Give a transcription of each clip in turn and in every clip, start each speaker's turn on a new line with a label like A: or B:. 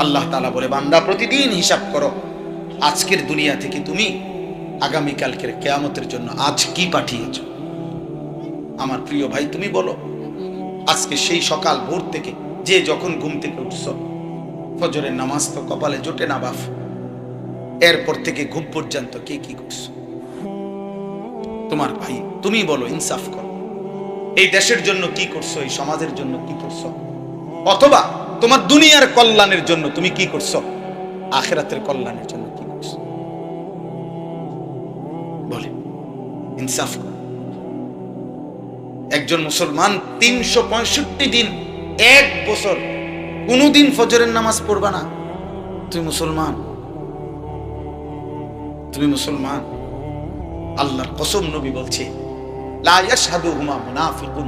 A: আল্লাহ তাআলা বলে, বান্দা প্রতিদিন হিসাব করো, আজকের দুনিয়া থেকে তুমি আগামীকালকের কিয়ামতের জন্য আজ কি পাঠিয়েছ। আমার প্রিয় ভাই, তুমি বলো, আজকে সেই সকাল ভোর থেকে যে যখন ঘুম থেকে উঠছ, ফজরের নামাজ তো কপালে জোটে না বাপ, এরপর থেকে ঘুম পর্যন্ত কে কি করছো। তোমার ভাই, তুমি বলো, ইনসাফ করো, এই দেশের জন্য কি করছো, এই সমাজের জন্য কি করছো, অথবা তোমার দুনিয়ার কল্যাণের জন্য তুমি কি করছো, আখিরাতের কল্যাণের জন্য কি করছো, বলে ইনসাফ করো। একজন মুসলমান 365 দিন, এক বছর কোনদিন ফজরের নামাজ পড়বা না, তুমি মুসলমান? তুমি মুসলমান? আল্লাহর কসম, নবী বলছে লা ইয়াশহাদুহুমা মুনাফিকুন।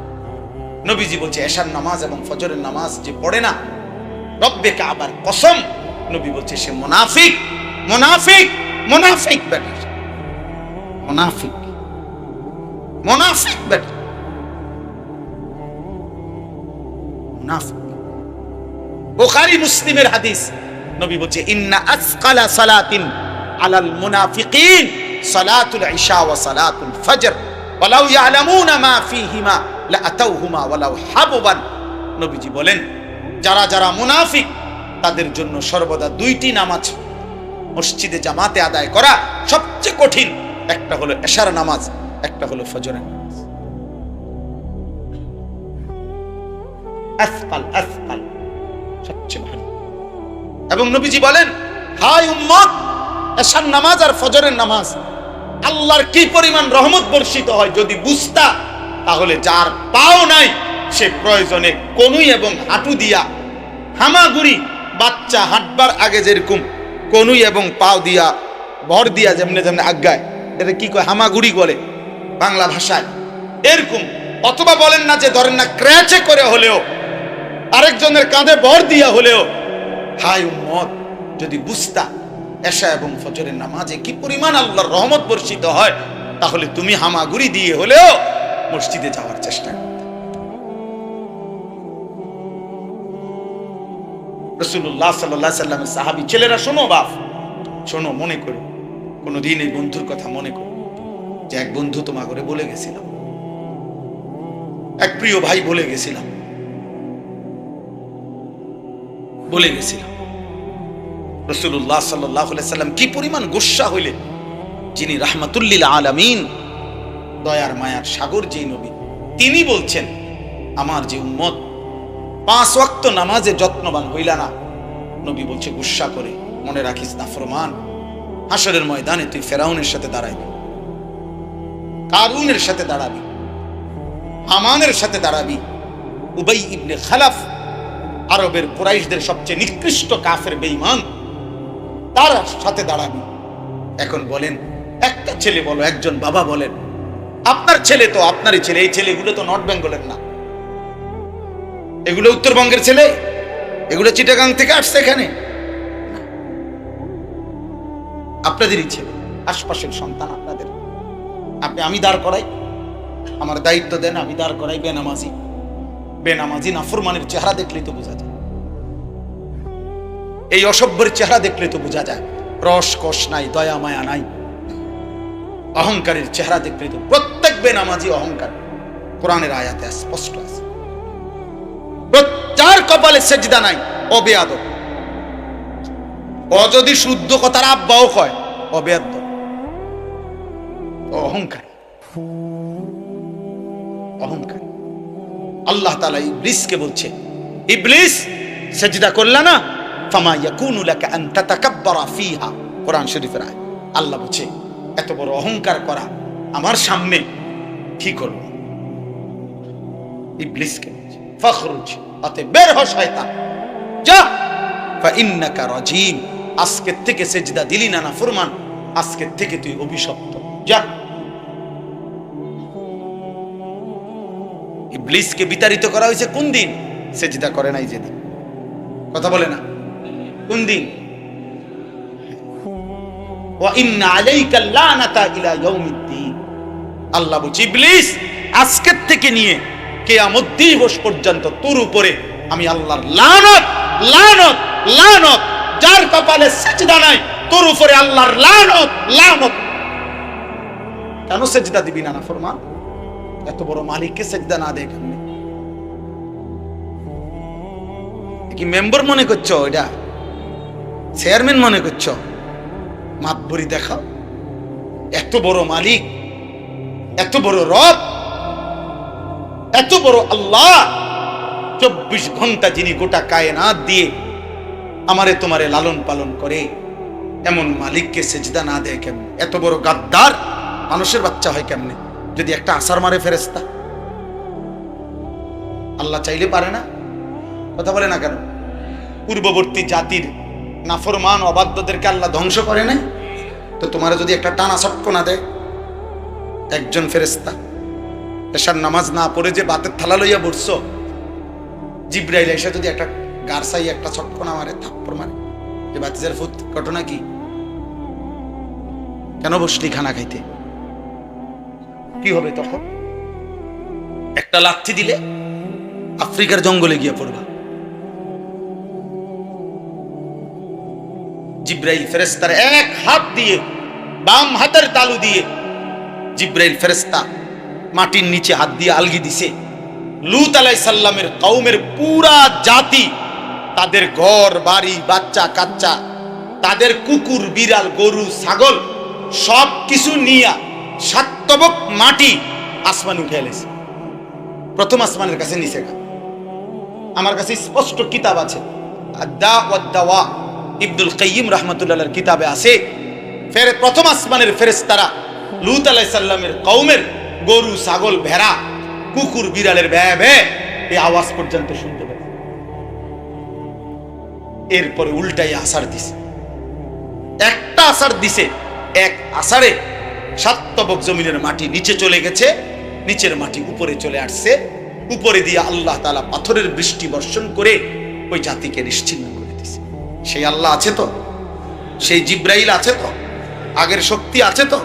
A: নবীজি বলছে এশার নামাজ এবং ফজরের নামাজ যে পড়ে না, রব্বে কাবার কসম, নবী বলছে সে মুনাফিক। মুনাফিক, মুনাফিক বেটা, মুনাফিক, মুনাফিক বেটা, মুনাফিক। বুখারী মুসলিমের হাদিস, নবী বলছে ইন্না আসকালা সালাতিন আলাল মুনাফিকিন সালাতুল ইশা ওয়া সালাতুল ফজর ওয়ালাউ ইয়ালামুনা মা ফীহিমা লাআতাউহুমা ওয়ালাউ হাববান। নবীজি বলেন, যারা যারা মুনাফিক তাদের জন্য সর্বদা দুইটি নামাজ মসজিদে জামাতে আদায় করা সবচেয়ে কঠিন। একটা হলো এশার নামাজ, একটা হলো ফজরের নামাজ। আসকাল, আসকাল, সবচেয়ে ভারী। এবং নবীজি বলেন, হাই উম্মত, এশার নামাজ আর ফজরের নামাজ আল্লাহর কি পরিমাণ রহমত বর্ষিত হয় যদি বুঝতা, তাহলে যার পাও নাই সে প্রয়োজনে কনুই এবং হাঁটু দিয়া হামাগুড়ি, বাচ্চা হাঁটবার আগে যেরকম কনুই এবং পাও দিয়া ভর দিয়া যেমনে যেমনে আজ্ঞায়, এটা কি কয়, হামাগুড়ি বলে বাংলা ভাষায়, এরকম। অথবা বলেন না যে ধরেন না ক্র্যাচে করে হলেও, আরেকজনের কাঁধে ভর দিয়া হলেও, হাই উম্মত, যদি বুঝতা এশা এবং ফজরের নামাজে কি পরিমাণ আল্লাহর রহমত বর্ষিত হয়, তাহলে তুমি হামাগুড়ি দিয়ে হলেও মসজিদে যাওয়ার চেষ্টা করতে। রাসূলুল্লাহ সাল্লাল্লাহু আলাইহি সাল্লামের সাহাবী ছেলেরা, শোনো বাপ, শোনো, মনে করো, কোনদিন এই বন্ধুর কথা মনে করো যে এক বন্ধু তোমার ঘরে বলে গেছিলাম, এক প্রিয় ভাই বলে গেছিলাম, বলে গেছিলাম। রাসূলুল্লাহ সাল্লাল্লাহু আলাইহি সাল্লাম কি পরিমাণ গোসা হইলে, যিনি রাহমাতুল লিল আলামিন, দয়ার মায়ার সাগর যেই নবী, তিনি বলছেন, আমার যে উম্মত 5 ওয়াক্ত নামাজে যত্নবান হইলা না, নবী বলছে গোসা করে, মনে রাখিস না ফরমান, হাসরের ময়দানে তুই ফেরাউনের সাথে দাঁড়াইবি, কারুনের সাথে দাঁড়াবি, হামানের সাথে দাঁড়াবি, উবাই ইবনে খালাফ, আরবের কুরাইশদের সবচেয়ে নিকৃষ্ট কাফের বেঈমান, তার সাথে দাঁড়াবি। এখন বলেন, একটা ছেলে বলো, একজন বাবা বলেন, আপনার ছেলে তো আপনারই ছেলে, এই ছেলেগুলো তো নর্থ বেঙ্গলের না, এগুলো উত্তরবঙ্গের ছেলে, এগুলো চিটাগাং থেকে আসছে এখানে, আপনাদেরই ছেলে, আশপাশের সন্তান আপনাদের। আমি দাঁড় করাই, আমার দায়িত্ব দেন, আমি দাঁড় করাই বেনামাজি। বেনামাজি নাফরমানের চেহারা দেখলেই তো বোঝা যায়, এই অসভ্যের চেহারা দেখলে তো বোঝা যায় রস কষ নাই, দয়া মায়া নাই। অহংকারের চেহারা দেখলে তো প্রত্যেক বেনামাজি অহংকার, কোরআনের আয়াতে স্পষ্ট আছে। যার কপালে সেজদা নাই ও বেয়াদব, ও যদি শুদ্ধ কথার আব্বাও কয় ও বেয়াদব, অহংকার, অহংকার। আল্লাহ তাআলা ইবলিসকে বলছে, ইবলিস সেজদা করলা না, ফামা ইয়াকুনু লাকা আন তাতাকাব্বারা ফিহা, কোরআন শরীফের আয়াত। আল্লাহ বলছে, এত বড় অহংকার করা আমার সামনে কি করব? ইবলিসকে বলছে, ফখরুজ, অতে বের হ শয়তান, যা, ফাইন্নাকা রাজিম, আজকে থেকে সেজদা দিলি না নাফরমান, আজকে থেকে তুই অভিশপ্ত, যা। ইবলিসকে বিতাড়িত করা হয়েছে কোন দিন? সেজদা করে নাই যেদিন। কথা বলে না, কোন দিন? ওয়া ইন্না আলাইকা লানাতা ইলা ইয়াউমিদ্দিন। আল্লাহ বলছে, ইবলিস আজকের থেকে নিয়ে কিয়ামত দিবস পর্যন্ত তোর উপরে আমি আল্লাহর লানত, লানত লানত, যার কপালে সিজদা নাই তোর উপরে আল্লাহর লানত, লানত। কেন সিজদা দিবি না নাফরমান? এত বড় মালিককে সিজদা না দেয় কেমনে? কি মেম্বার মনে করছো? এটা চেয়ারম্যান মনে করছো? মাতবরি দেখাও। এত বড় মালিক, এত বড় রব, এত বড় আল্লাহ, 24 ঘন্টা যিনি গোটা কায়নাত দিয়ে আমারে তোমারে লালন পালন করে, এমন মালিককে সিজদা না দেয় কেমনে? এত বড় গাদ্দার মানুষের বাচ্চা হয় কেমনে? যদি একটা আসার মারে ফেরেশতা, আল্লাহ চাইলে পারে না? কথা বলে না কেন? পূর্ববর্তী জাতির নাফরমান অবাধ্যদেরকে আল্লাহ ধ্বংস করে না? তো তোমার যদি একটা টানা ছটকো না দেয়, একজন ফেরেশতা এশার নামাজ না পড়ে যে বাতের থালা লইয়া বসছো, জিব্রাইল এসে যদি একটা গারসাই একটা ছটকো না মারে, থাপ্পড় মারে, যে বাতিজার ফুত, ঘটনা কি? কেন বসলি খানা খাইতে? কি হবে তখন? একটা লাথি দিলে আফ্রিকার জঙ্গলে গিয়ে পড়বা। জিব্রাইল ফেরেশতার এক হাত দিয়ে, বাম হাতের তালু দিয়ে জিব্রাইল ফেরেশতা মাটির নিচে হাত দিয়ে আলগি দিছে। লূত আলাইহিস সালামের কওমের পুরা জাতি, তাদের ঘর বাড়ি, বাচ্চা কাচ্চা, তাদের কুকুর বিড়াল গরু ছাগল সব কিছু নিয়া 7 তবক মাটি আসমান উঠে এলেছে। প্রথম আসমানের কাছে নিচে গা। আমার কাছে স্পষ্ট কিতাব আছে, আদ-দা ওয়াদ-দাওয়া, ইবনুল কাইয়িম রাহমাতুল্লাহর কিতাবে আছে। ফের প্রথম আসমানের ফেরেশতারা লূত আলাইহিস সালামের কওমের গরু ছাগল ভেড়া কুকুর বিড়ালের ভ্যা ভ্যা এই আওয়াজ পর্যন্ত শুনতে পায়। এরপরে উল্টাই আসার দিছে, একটা আসার দিছে, এক আসারে 7 তবক জমিনের মাটি নিচে চলে গেছে, নিচের মাটি উপরে চলে আসছে। উপরে দিয়ে আল্লাহ তাআলা পাথরের বৃষ্টি বর্ষণ করে ওই জাতিকে নিশ্চিহ্ন করে দিছে। সেই আল্লাহ আছে তো? সেই জিব্রাইল আছে তো? আগের শক্তি আছে তো?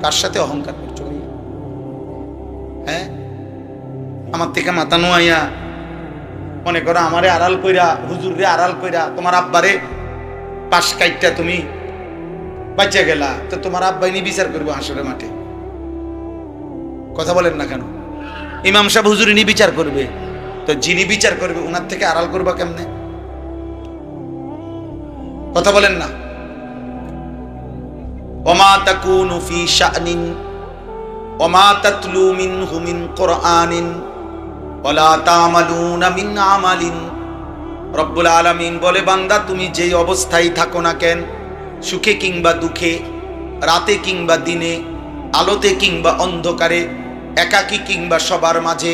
A: কার সাথে অহংকার করছো? হ্যাঁ, আমার থেকে মাথা নোয়াইয়া মনে করো আমারে আড়াল কইরা, হুজুরে আড়াল কইরা তোমার আব্বারে পাশ কাইটটা তুমি বাঁচা গেলা, তো তোমার আব্বাই নি বিচার করবো হাসরের মাঠে। কথা বলেন না কেন? ইমাম সাহেব হুজুর নি বিচার করবে, তো যিনি বিচার করবে ওনার থেকে আড়াল করবা কেমনে? কথা বলেন না? ওমা তাকুনু ফি শা'নিন ওমা তাতলু মিনহু মিন কুরআনিন ওয়ালা তা'মালুনা মিন আমালিন। রব্বুল আলামিন বলে, বান্দা তুমি যেই অবস্থায় থাকো না কেন, সুখে কিংবা দুঃখে, রাতে কিংবা দিনে, আলোতে কিংবা অন্ধকারে, একাকী কিংবা সবার মাঝে,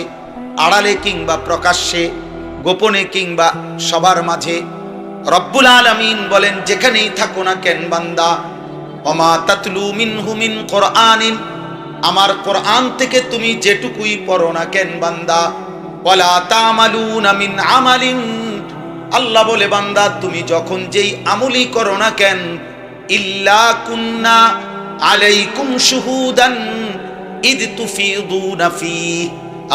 A: আড়ালে কিংবা প্রকাশ্যে, গোপনে কিংবা সবার মাঝে, রব্বুল আলামিন বলেন যেখানেই থাকো না কেন বান্দা, ওমা তাতলু মিনহু মিন কুরআনিন, আমার কোরআন থেকে তুমি যেটুকুই পড়ো না কেন বান্দা, ওয়ালা তা'মালুনা মিন আমালিন, আল্লাহ বলে বান্দা তুমি যখন যেই আমলই করো না কেন, ইল্লা কুন্না আলাইকুম শুহুদান ইদ তুফিদুনা ফি,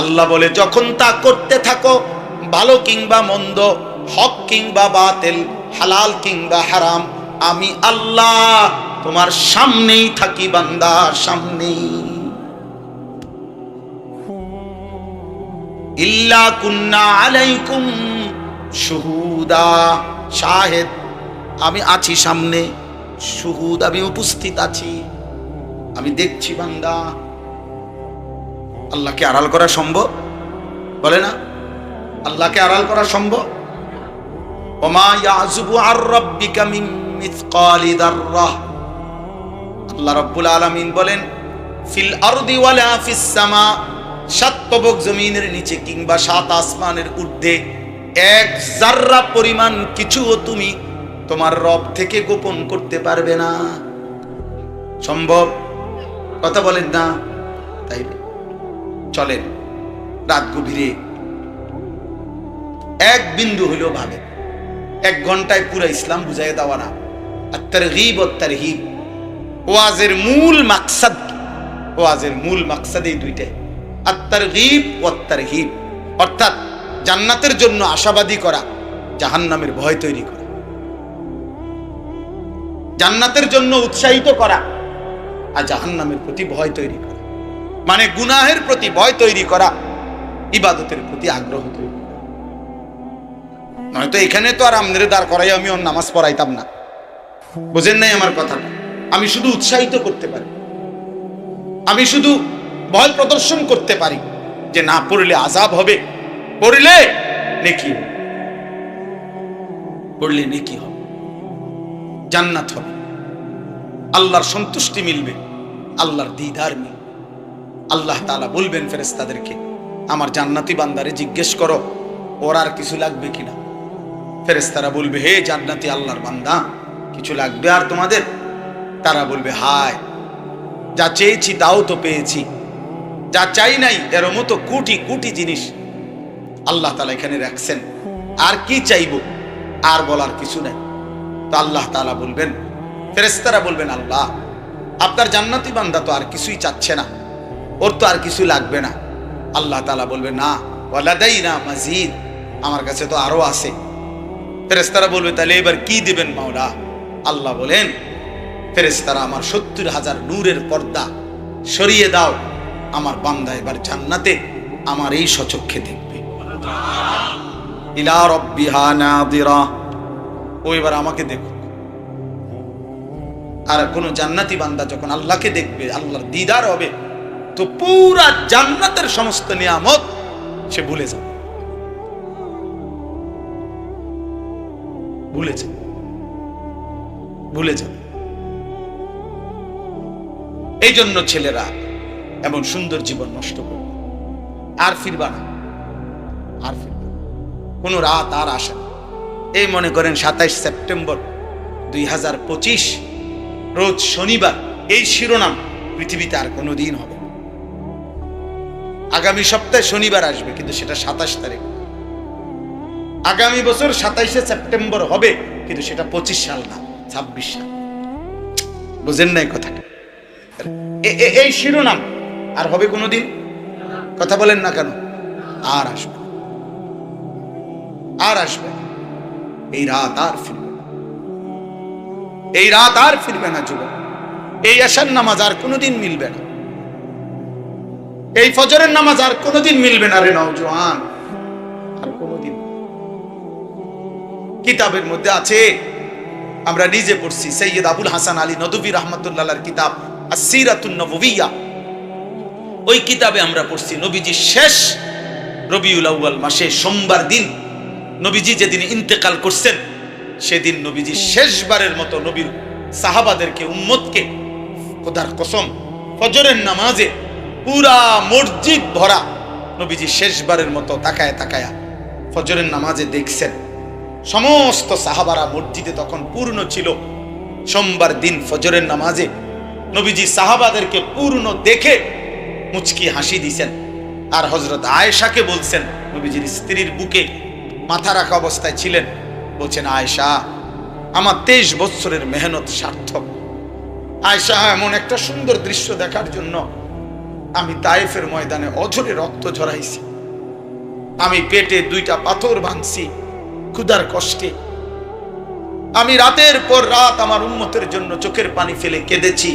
A: আল্লাহ বলে যখন তা করতে থাকো, ভালো কিংবা মন্দ, হক কিংবা বাতিল, হালাল কিংবা হারাম, আমি আল্লাহ তোমার সামনেই থাকি বান্দা, সামনেই। ইল্লা কুন্না আলাইকুম শুহুদা, শাহেদ আমি আছি সামনে, শুহুদ আমি উপস্থিত আছি, আমি দেখছি বান্দা। আল্লাহকে আড়াল করা সম্ভব? বলে না আল্লাহকে আড়াল করা সম্ভব? ওমা ইয়াযুবু আর রাব্বিকা মিন মিসকালি যাররাহ, আল্লাহ রাব্বুল আলামিন বলেন ফিল আরদি ওয়ালা ফিস সামা, 7 তবক জমিনের নিচে কিংবা 7 আসমানের ঊর্ধ্বে এক জাররা পরিমাণ কিছুও তুমি তোমার রব থেকে গোপন করতে পারবে না। সম্ভব? কথা বলেন না? তাই চলেন রাত গভীরে এক বিন্দু হইলেও ভাবে, 1 ঘন্টায় পুরো ইসলাম বুঝাই দেওয়া না। আত-তারগীব ওয়াত তারহিব, ওয়াজের মূল মাকসাদ, ওয়াজের মূল মাকসাদ এই দুইটাই, আত-তারগীব ওয়াত তারহিব, অর্থাৎ জান্নাতের জন্য আশাবাদী করা, জাহান্নামের ভয় তৈরি করা। জান্নাতের জন্য উৎসাহিত করা আর জাহান্নামের প্রতি ভয় তৈরি করা, মানে গুনাহের প্রতি ভয় তৈরি করা, ইবাদতের প্রতি আগ্রহ তৈরি করা। নয়তো এখানে তো আর আমাদের দাঁড় করাই আমি ওর নামাজ পড়াইতাম না, বুঝেন নাই আমার কথাটা। আমি শুধু উৎসাহিত করতে পারি, আমি শুধু ভয় প্রদর্শন করতে পারি যে না পড়লে আযাব হবে, পড়লে নেকি হবে, পড়লে নেকি হবে, জান্নাত হবে, আল্লাহর সন্তুষ্টি মিলবে, আল্লাহর দিদার মিলবে। আল্লাহ তাআলা বলবেন ফেরেশতাদেরকে, আমার জান্নাতি বান্দারে জিজ্ঞেস করো ওর আর কিছু লাগবে কিনা। ফেরেশতারা বলবে, হে জান্নাতি আল্লাহর বান্দা, কিছু লাগবে আর তোমাদের? তারা বলবে, হায়, যা চেয়েছি তাও তো পেয়েছি, যা চাই নাই এর মতো কোটি কোটি জিনিস আল্লাহ তাআলা এখানে রাখছেন, আর কি চাইবো, আর বলার কিছু নাই। তো আল্লাহ তাআলা বলবেন, ফেরেশতারা বলবেন, আল্লাহ আপনার জান্নাতি বান্দা তো আর কিছুই চাচ্ছে না, ওর তো আর কিছু লাগবে না। আল্লাহ তাআলা বলবেন, না, ওয়ালাদাইনা মাজিদ, আমার কাছে তো আরো আছে। ফেরেশতারা বলবে, তাহলে এবার কি দিবেন মাওলা? আল্লাহ বলেন, ফেরেশতারা আমার 70,000 নূরের পর্দা সরিয়ে দাও, আমার বান্দা এবার জান্নাতে আমার এই সচক্ষে দেখবে। ইলা রাব্বিহা নাযিরা, ও এবার আমাকে দেখো। আর কোন জান্নাতি বান্দা যখন আল্লাহকে দেখবে, আল্লাহর দিদার হবে, তো পুরা জান্নাতের সমস্ত নিয়ামত সে ভুলে যাবে, ভুলে যাবে, ভুলে যাবে। এই জন্য ছেলেরা এমন সুন্দর জীবন নষ্ট করবে, আর ফিরবা না, আর ফিরবে না, কোন রাত আর আসে না। এই মনে করেন 27 সেপ্টেম্বর 2025 রোজ শনিবার, এই শিরোনাম পৃথিবীতে আর কোনোদিন হবে না। আগামী সপ্তাহে শনিবার আসবে, কিন্তু সেটা 27 তারিখ। আগামী বছর 27 সেপ্টেম্বর হবে, কিন্তু সেটা 25 সাল না, 26 সাল। বুঝেন নাই কথাটা? এই শিরোনাম আর হবে কোনোদিন? কথা বলেন না কেন? আর আসবে, আর আসবে। এই রাত আর ফিরবে না, এই রাত আর ফিরবে না যুবক। এই এশার নামাজ আর কোনোদিন মিলবে না, এই ফজরের নামাজ আর কোনোদিন মিলবে না রে নওজোয়ান, আর কোনোদিন। কিতাবের মধ্যে আছে, আমরা নিজে পড়ছি, সৈয়দ আবুল হাসান আলী নদভী রাহমাতুল্লাহর কিতাব আসসিরাতুন নববিয়্যা। ওই কিতাবে আমরা পড়ছি, নবীজি শেষ রবিউল আউয়াল মাসে সোমবার দিন, নবীজি যেদিন ইন্তেকাল করছেন, সেদিন নবীজি শেষবারের মতো নবীর সাহাবাদেরকে, উম্মতকে, খোদার কসম, ফজরের নামাজে পুরা মসজিদ ভরা, নবীজি শেষবারের মতো তাকায় তাকায়া ফজরের নামাজে দেখছেন। সমস্ত সাহাবারা মসজিদে তখন পূর্ণ ছিল। সোমবার দিন ফজরের নামাজে নবীজি সাহাবাদেরকে পূর্ণ দেখে মুচকি হাসি দিছেন, আর হযরত আয়েশাকে বলছেন, নবীজির স্ত্রীর বুকে মাথা রাখা অবস্থায় ছিলেন, বলছেন, আয়েশা, আমার 23 বছরের মেহনত সার্থক। আয়েশা, এমন একটা সুন্দর দৃশ্য দেখার জন্য আমি তায়েফের ময়দানে অঝরে রক্ত ঝরাইছি, আমি পেটে 2টা পাথর ভাঙছি ক্ষুধার কষ্টে, আমি রাতের পর রাত আমার উম্মতের জন্য চোখের পানি ফেলে কেঁদেছি,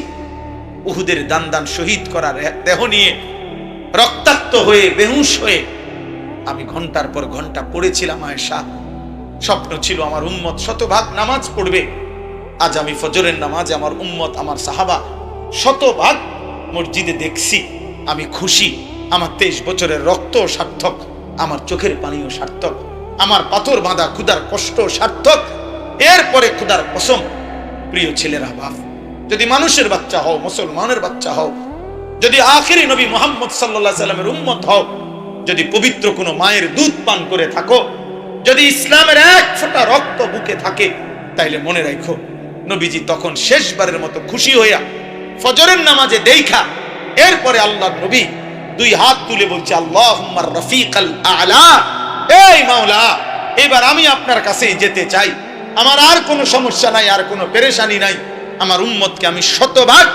A: উহুদের দান দান শহীদ করার দেহ নিয়ে রক্তাক্ত হয়ে বেহুশ হয়ে আমি ঘন্টার পর ঘন্টা পড়েছিলাম। আয়েশা, স্বপ্ন ছিল আমার উম্মত শতভাগ নামাজ পড়বে, আজ আমি ফজরের নামাজে আমার উম্মত, আমার সাহাবা শতভাগ মসজিদে দেখছি, আমি খুশি। আমার 23 বছরের রক্ত সার্থক, আমার চোখের পানিও সার্থক, আমার পাথর বাঁধা ক্ষুধার কষ্ট সার্থক। এরপরে ক্ষুধার কসম, প্রিয় ছেলেরা, বাপ, যদি মানুষের বাচ্চা হও, মুসলমানের বাচ্চা হও, যদি আখিরি নবী মুহাম্মদ সাল্লাল্লাহু আলাইহি সাল্লামের উম্মত হও, যদি পবিত্র কোনো মায়ের দুধ পান করে থাকো, যদি ইসলামের এক ফোঁটা রক্ত বুকে থাকে, তাইলে মনে রাখো, নবীজি তখন শেষবারের মতো খুশি হইয়া ফজরের নামাজে দেখা, এরপরে আল্লাহর নবী 2 হাত তুলে বলছে, আল্লাহুম্মা রাফিকাল আ'লা, এই মাওলা, এবার আমি আপনার কাছেই যেতে চাই, আমার আর কোনো সমস্যা নাই, আর কোনো পেরেশানি নাই, আমার উম্মতকে আমি শতভাগ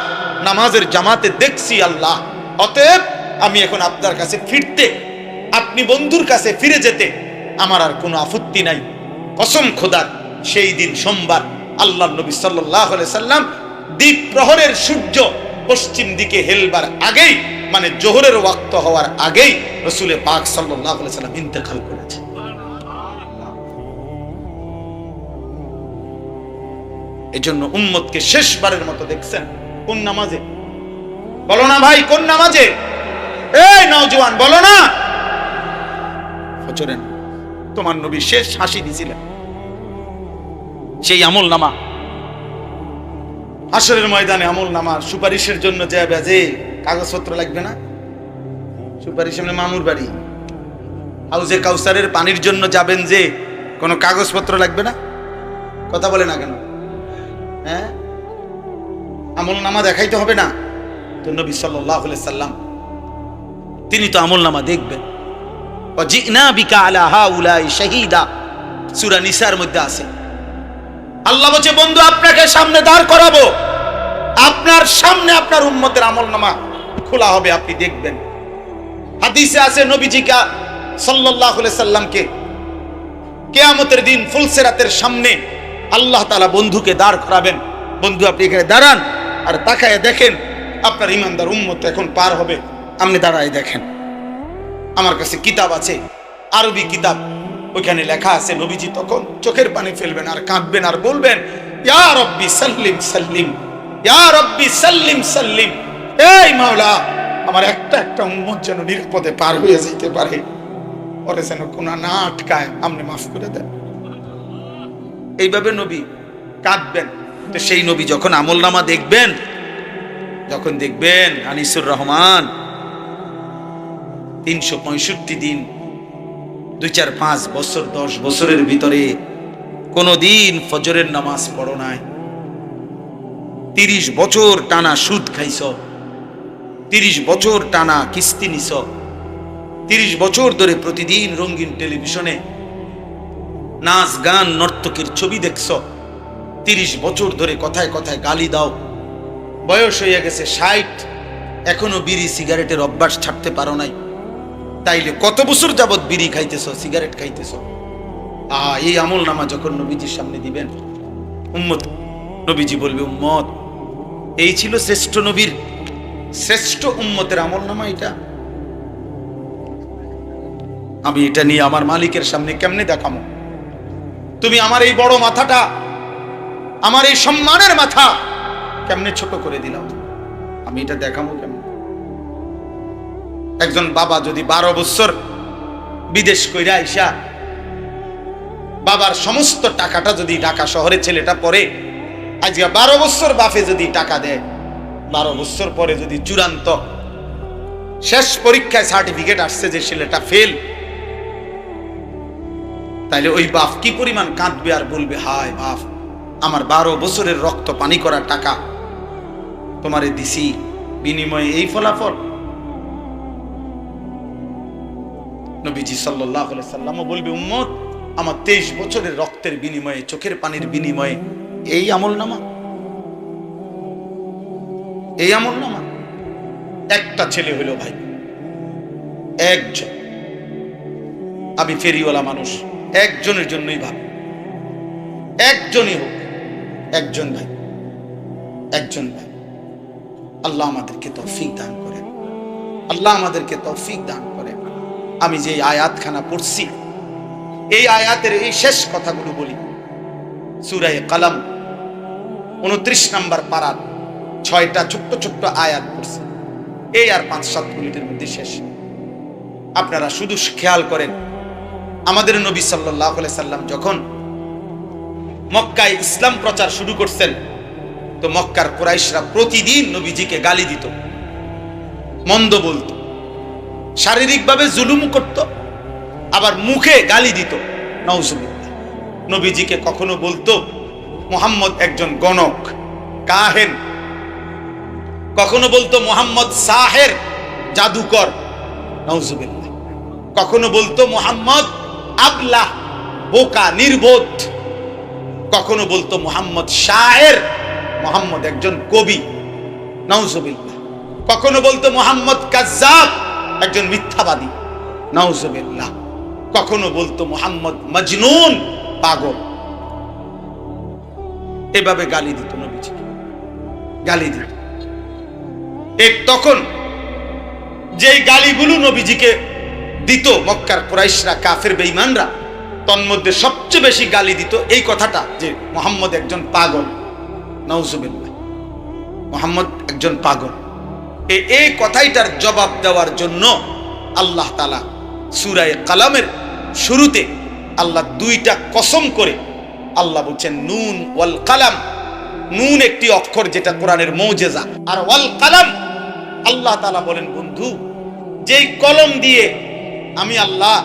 A: নামাজের জামাতে দেখছি আল্লাহ, অতএব আমি এখন আপনার কাছে ফিরতে, আপনি বন্ধুর কাছে ফিরে যেতে আমার আর কোনো আপত্তি নাই। কসম খোদার, সেই দিন সোমবার আল্লাহর নবী সাল্লাল্লাহু আলাইহি সাল্লাম দ্বীপ প্রহরের সূর্য পশ্চিম দিকে হেলবার আগেই, মানে জোহরের ওয়াক্ত হওয়ার আগেই রাসূল পাক সাল্লাল্লাহু আলাইহি সাল্লাম ইন্তেকাল করেছেন। এজন্য উম্মতকে শেষবারের মতো দেখছেন কোন নামাজে? বলো না ভাই, কোন নামাজে? এই নওজোয়ান বলো না। ফজরের তোমার নবী শেষ হাসি দিয়েছিলেন, সেই আমল নামা হাসরের ময়দানে আমল নামার সুপারিশের জন্য যাবে, যে কাগজপত্র লাগবে না, সুপারিশ মানে মামুর বাড়ি, হাউজে কাউসারের পানির জন্য যাবেন, যে কোনো কাগজপত্র লাগবে না? কথা বলে না কেন? হ্যাঁ, আমল নামা দেখাইতে হবে না? তো নবী সাল্লাল্লাহু আলাইহি সাল্লাম তিনি তো আমল নামা দেখবেন। ওয়াজিনা বিকা আলা হাউলাই শাহীদা, সূরা নিসার মধ্যে আছে। আল্লাহ বলছে, বন্ধু আপনাকে সামনে দাঁড় করাবো, আপনার সামনে আপনার উম্মতের আমলনামা খোলা হবে, আপনি দেখবেন। হাদিসে আছে নবীজি সাল্লাল্লাহু আলাইহি সাল্লামকে কিয়ামতের দিন ফুলসিরাতের সামনে আল্লাহ তাআলা বন্ধুকে দাঁড় করাবেন। বন্ধু আপনি এখানে দাঁড়ান আর তাকায় দেখেন আপনার ইমানদার উম্মত এখন পার হবে, আপনি দাঁড়ায় দেখেন। আমার কাছে কিতাব আছে, আরবি কিতাব, ওইখানে লেখা আছে নবীজি তখন চোখের পানি ফেলবেন আর কাঁদবেন আর বলবেন, ইয়া রব্বি সাল্লিম সাল্লিম, ইয়া রব্বি সাল্লিম সাল্লিম, এই মাওলা আমার একটা একটা উম্মত যেন নিরাপদে পার হয়ে যেতে পারে, পরে যেন কোন না আটকায়, আপনি মাফ করে দেন। এইভাবে নবী কাঁদবেন। তো সেই নবী যখন আমলনামা দেখবেন, যখন দেখবেন আনিসুর রহমান 365 দিন, 2, 4, 5 বছর 10 বছরের ভিতরে কোনদিন ফজরের নামাজ পড়ো নাই, 30 বছর টানা সুদ খাইছ, 30 বছর টানা কিস্তি নিছ, 30 বছর ধরে প্রতিদিন রঙিন টেলিভিশনে নাচ গান নর্তকীর ছবি দেখছ, 30 বছর ধরে কথায় কথায় গালি দাও, বয়স হয়ে গেছে 60, এখনো বিড়ি সিগারেটের অভ্যাস ছাড়তে পারো নাই, তাইলে কত বছর যাবত বিড়ি খাইতেছ, সিগারেট খাইতেছ? এই আমল নামা যখন নবীজির সামনে দিবেন, উম্মত, নবীজি বলবে, উম্মত এই ছিল শ্রেষ্ঠ নবীর শ্রেষ্ঠ উম্মতের আমল নামা এটা। আমি এটা নিয়ে আমার মালিকের সামনে কেমনে দেখামো? তুমি আমার এই বড় মাথাটা, আমার এই সম্মানের মাথা কেমনে ছোট করে দিলাম? আমি এটা দেখাবো কেমন? একজন বাবা যদি 12 বছর বিদেশ কইরা আইসা বাবার সমস্ত টাকাটা যদি ঢাকা শহরে ছেলেটা পড়ে, আজকে 12 বছর বাপে যদি টাকা দেয়, 12 বছর পরে যদি চূড়ান্ত শেষ পরীক্ষায় সার্টিফিকেট আসছে যে ছেলেটা ফেল, তাইলে ওই বাপ কি পরিমাণ কাঁদবে আর বলবে, হায় বাপ, আমার 12 বছরের রক্ত পানি করা টাকা তোমারে দিছি, বিনিময়ে এই ফলাফল। নবীজি সাল্লাল্লাহু আলাইহি সাল্লামও বলবে, উম্মত আমার 23 বছরের রক্তের বিনিময়ে, চোখের পানির বিনিময়ে এই আমলনামা, এই আমলনামা। একটা ছেলে হইল ভাই, একজন, আমি ফেরিওয়ালা মানুষ, একজনের জন্যই ভাব, একজনই হোক, একজন ভাই, একজন ভাই। আল্লাহ আমাদেরকে তৌফিক দান করেন, আল্লাহ আমাদেরকে তৌফিক দান করেন। আমি যে আয়াতখানা পড়ছি, এই আয়াতের এই শেষ কথাগুলো বলি। সূরা কালাম 29 নম্বর পারার 6টা ছোট্ট ছোট্ট আয়াত পড়ছি, এই আর 5-7 মিনিটের মধ্যে শেষ। আপনারা শুধু খেয়াল করেন, আমাদের নবী সাল্লাল্লাহু আলাইহি সাল্লাম যখন মক্কায় ইসলাম প্রচার শুরু করছেন, তো মক্কার কুরাইশরা প্রতিদিন নবীজিকে গালি দিত, মন্দ বলতো, শারীরিকভাবে জুলুম করত, আবার মুখে গালি দিত। নাউজুবিল্লাহ। নবীজিকে কখনো বলতো মুহাম্মদ একজন গণক, কাহেন, কখনো বলতো মুহাম্মদ সাহের, জাদুকর, নাউজুবিল্লাহ। কখনো বলতো মুহাম্মদ আবলাহ, বোকা, নির্বোধ। কখনো বলতো মুহাম্মদ শায়ের, মুহাম্মদ একজন কবি, নাউজুবিল্লাহ। কখনো বলতো মুহাম্মদ কাজ্জাব, একজন মিথ্যাবাদী, নাউজুবিল্লাহ। কখনো বলতো মুহাম্মদ মজনুন, পাগল। এভাবে গালি দিত নবীজিকে, গালি দিত। তখন যেই গালিগুলো নবীজিকে দিত মক্কার কুরাইশরা, কাফের বেঈমানরা, তন্মধ্যে সবচেয়ে বেশি গালি দিত এই কথাটা যে মুহাম্মদ একজন পাগল। নাউজুবিল্লাহ, মুহাম্মদ একজন পাগল। এই কথাইটার জবাব দেওয়ার জন্য আল্লাহ তাআলা সূরা কালামের শুরুতে আল্লাহ দুইটা কসম করে আল্লাহ বলছেন নুন ওয়াল কালাম। নুন একটি অক্ষর যেটা কোরআনের মুজিজা, আর ওয়াল কালাম আল্লাহ তাআলা বলেন বন্ধু যেই কলম দিয়ে আমি আল্লাহ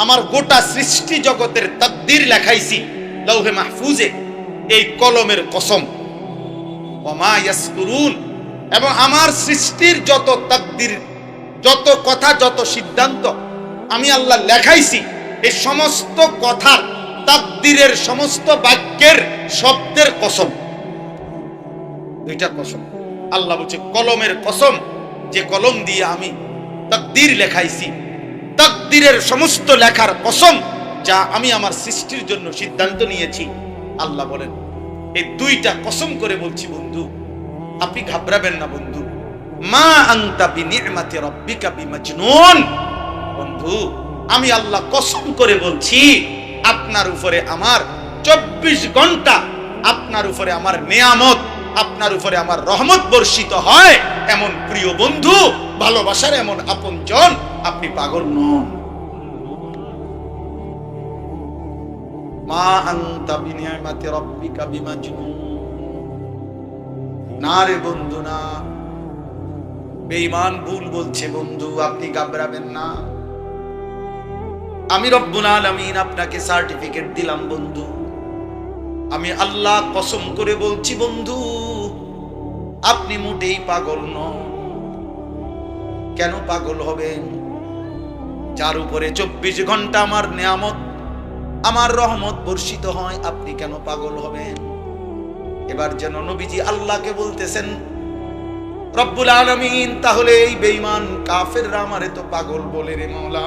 A: আমার গোটা সৃষ্টি জগতের তাকদীর লেখাইছি লৌহে মাহফুজে, এই কলমের কসম। ওমা ইয়াসকুরুন, এবং আমার সৃষ্টির যত তাকদীর, যত কথা, যত সিদ্ধান্ত আমি আল্লাহ লেখাইছি, এই সমস্ত কথার, তাকদীরের সমস্ত বাক্যের, শব্দের কসম। দুইটা কসম আল্লাহ বলছে, কলমের কসম, যে কলম দিয়ে আমি তাকদীর লেখাইছি, তাকদীরের সমস্ত লেখার কসম, যা আমি আমার সৃষ্টির জন্য সিদ্ধান্ত নিয়েছি। আল্লাহ বলেন এই দুইটা কসম করে বলছি বন্ধু, আপনি ঘাবড়াবেন না বন্ধু। মা আনতা বিনি'মাতি রাব্বিকা বিমাজনুন। বন্ধু আমি আল্লাহ কসম করে বলছি, আপনার উপরে আমার 24 ঘন্টা, আপনার উপরে আমার নেয়ামত, আপনার উপরে আমার রহমত বর্ষিত হয়। এমন প্রিয় বন্ধু, ভালোবাসার এমন আপনজন, আপনি পাগল নন। মা আনতা বিনি'মাতি রাব্বিকা বিমাজনুন। না রে বন্ধু না, বেঈমান ভুল বলছে বন্ধু, আপনি ঘাবড়াবেন না। আমি রব্বুল আলামিন আপনাকে সার্টিফিকেট দিলাম বন্ধু, আমি আল্লাহ কসম করে বলছি বন্ধু, আপনি মোটেই পাগল নন। কেন পাগল হবেন? যার উপরে 24 ঘন্টা আমার নেয়ামত, আমার রহমত বর্ষিত হয়, আপনি কেন পাগল হবেন? এবার যেন নবীজি আল্লাহকে বলতেছেন, রব্বুল আলামিন তাহলে এই বেঈমান কাফেররা আমারে তো পাগল বলে রে মাওলা,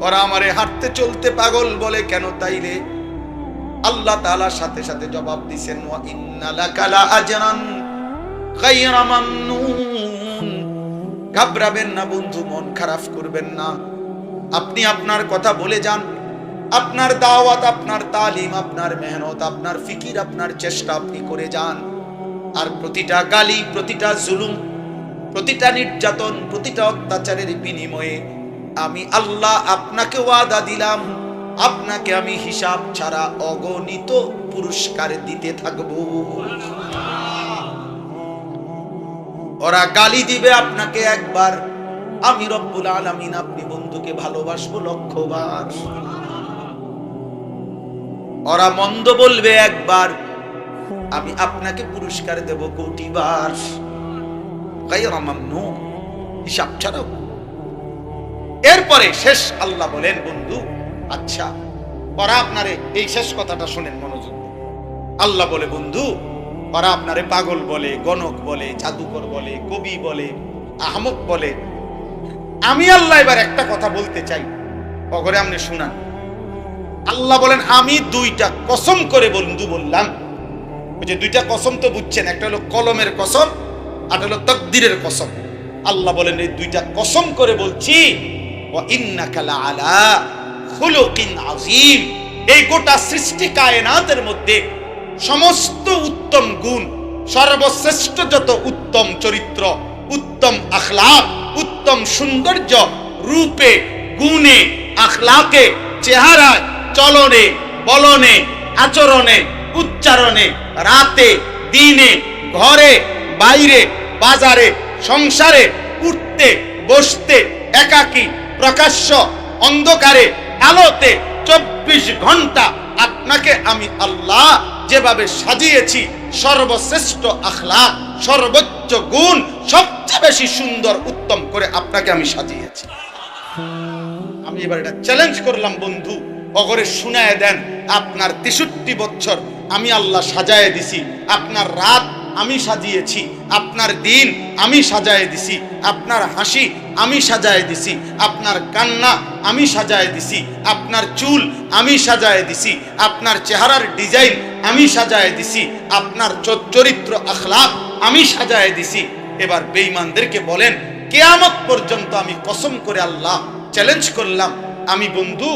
A: ওরা আমারে হাঁটতে চলতে পাগল বলে কেন তাইলে? আল্লাহ তাআলা সাথে সাথে জবাব দিবেন, ওয়া ইন্না লাকা লা আজরান গায়রা মামনুন। ঘাবড়াবেন না বন্ধু, মন খারাপ করবেন না। আপনি আপনার কথা বলে যান, আপনার দাওয়াত, আপনার তালিম, আপনার মেহনত, আপনার ফিকির, আপনার চেষ্টা আপনি করে যান। আর প্রতিটা গালি, প্রতিটা জুলুম, প্রতিটা নির্যাতন, প্রতিটা অত্যাচারের বিনিময়ে আমি আল্লাহ আপনাকে ওয়াদা দিলাম, আপনাকে আমি হিসাব ছাড়া অগণিত পুরস্কার দিতে থাকবো। ওরা গালি দিবে আপনাকে একবার, আমি রব্বুল আলামিন আপনি বন্ধুকে ভালোবাসবো লক্ষবার। ওরা মন্দ বলবে একবার, আমি আপনাকে পুরস্কার দেব কোটিবার। গায়রা মামনুন, হিসাব ছাড়াও। এরপরে শেষ আল্লাহ বলেন বন্ধু আচ্ছা, ওরা আপনারে, এই শেষ কথাটা শুনেন মনোযোগ। আল্লাহ বলে বন্ধু ওরা আপনারে পাগল বলে, গণক বলে, জাদুকর বলে, কবি বলে, আহমক বলে। আমি আল্লাহ এবার একটা কথা বলতে চাই, অগরে আপনি শুনান। আল্লাহ বলেন আমি দুইটা কসম করে বন্ধু বললাম। ওই যে দুইটা কসম তো বুঝছেন, একটা হলো কলমের কসম, আর হলো তাকদীরের কসম। আল্লাহ বলেন এই দুইটা কসম করে বলছি, ওয়া ইন্নাকা লাআলা খুলুকিন আযীম। এই গোটা সৃষ্টি কায়নাতের মধ্যে সমস্ত উত্তম গুণ, সর্বশ্রেষ্ঠ যত উত্তম চরিত্র, উত্তম আখলাক, উত্তম সৌন্দর্য, রূপে, গুণে, আখলাকে, চেহারায়, চলনে, বলনে, আচরণে, উচ্চারণে, রাতে, দিনে, ঘরে, বাইরে, বাজারে, সংসারে, উঠতে, বসতে, একাকী, প্রকাশ্য, অন্ধকারে, আলোতে, 24 ঘন্টা আপনাকে আমি আল্লাহ যেভাবে সাজিয়েছি, সর্বশ্রেষ্ঠ আখলাক, সর্বোচ্চ গুণ, সবচেয়ে বেশি সুন্দর, উত্তম করে আপনাকে আমি সাজিয়েছি। আমি এবার এটা চ্যালেঞ্জ করলাম বন্ধু, অগরে শুনায় দেন, আপনার 63 বছর আমি আল্লাহ সাজায় দিছি, আপনার রাত আমি সাজিয়েছি, আপনার দিন আমি সাজায় দিছি, আপনার হাসি আমি সাজায় দিছি, আপনার কান্না আমি সাজায় দিছি, আপনার চুল আমি সাজায় দিছি, আপনার চেহারার ডিজাইন আমি সাজায় দিছি, আপনার চরিত্র আখলাক আমি সাজায় দিছি। এবার বেঈমানদেরকে বলেন, কিয়ামত পর্যন্ত আমি কসম করে আল্লাহ চ্যালেঞ্জ করলাম, আমি বন্ধু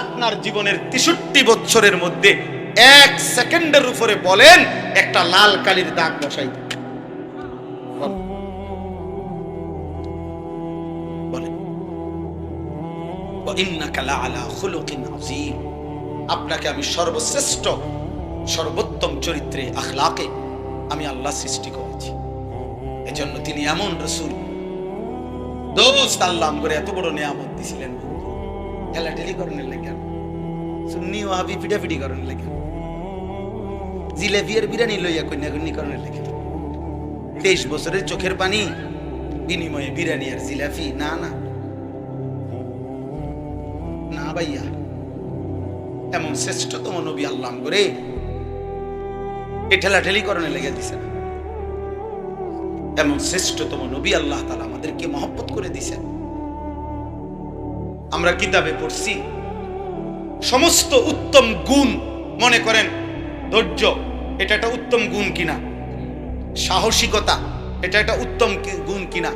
A: আপনার জীবনের 63 বছরের মধ্যে 1 সেকেন্ডের উপরে বলেন একটা লাল কালির দাগ বসাই বলেন। ইন্নাকা লাআলা খুলুকিন আযীম, আপনাকে আমি সর্বশ্রেষ্ঠ সর্বোত্তম চরিত্রে আখলাকে আমি আল্লাহ সৃষ্টি করেছি। এজন্য তিনি এমন রাসূল দোস্ত আল্লাহ করে এত বড় নিয়ামত দিছিলেন, ঠেলাঠেলি করেন কেন? সুন্নি ওয়াহাবি পিটাপিটি করেন কেন? জিলাপি আর বিরিয়ানি লইয়া কন্যাকন্যা করেন কেন? 23 বছরের চোখের পানি বিনিময়ে বিরিয়ানি আর জিলাপি? না না না ভাইয়া, এমন শ্রেষ্ঠতম নবী আল্লাহ করে এ ঠেলাঠেলি করণে লেগে দিছে না। এমন শ্রেষ্ঠতম নবী আল্লাহ তাআলা আমাদেরকে মহব্বত করে দিয়েছেন। আমরা কিতাবে পড়ছি সমস্ত উত্তম গুণ, মনে করেন ধৈর্য, এটা একটা উত্তম গুণ কিনা? সাহসিকতা, এটা একটা উত্তম গুণ কিনা?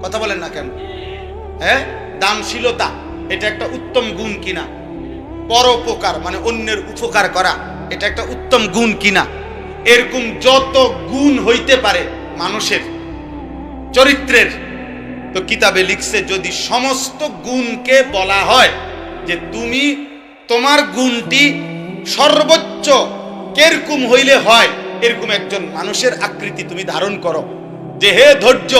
A: কথা বলেন না কেন? হ্যাঁ, দানশীলতা, এটা একটা উত্তম গুণ কিনা? পরোপকার মানে অন্যের উপকার করা, এটা একটা উত্তম গুণ কিনা? এরকম যত গুণ হইতে পারে মানুষের চরিত্রের, তো কিতাবে লিখছে যদি সমস্ত গুণকে বলা হয় যে তুমি তোমার গুণটি সর্বোচ্চ কিরকম হইলে হয়, এরকম একজন মানুষের আকৃতি তুমি ধারণ করো। যে হে ধৈর্য,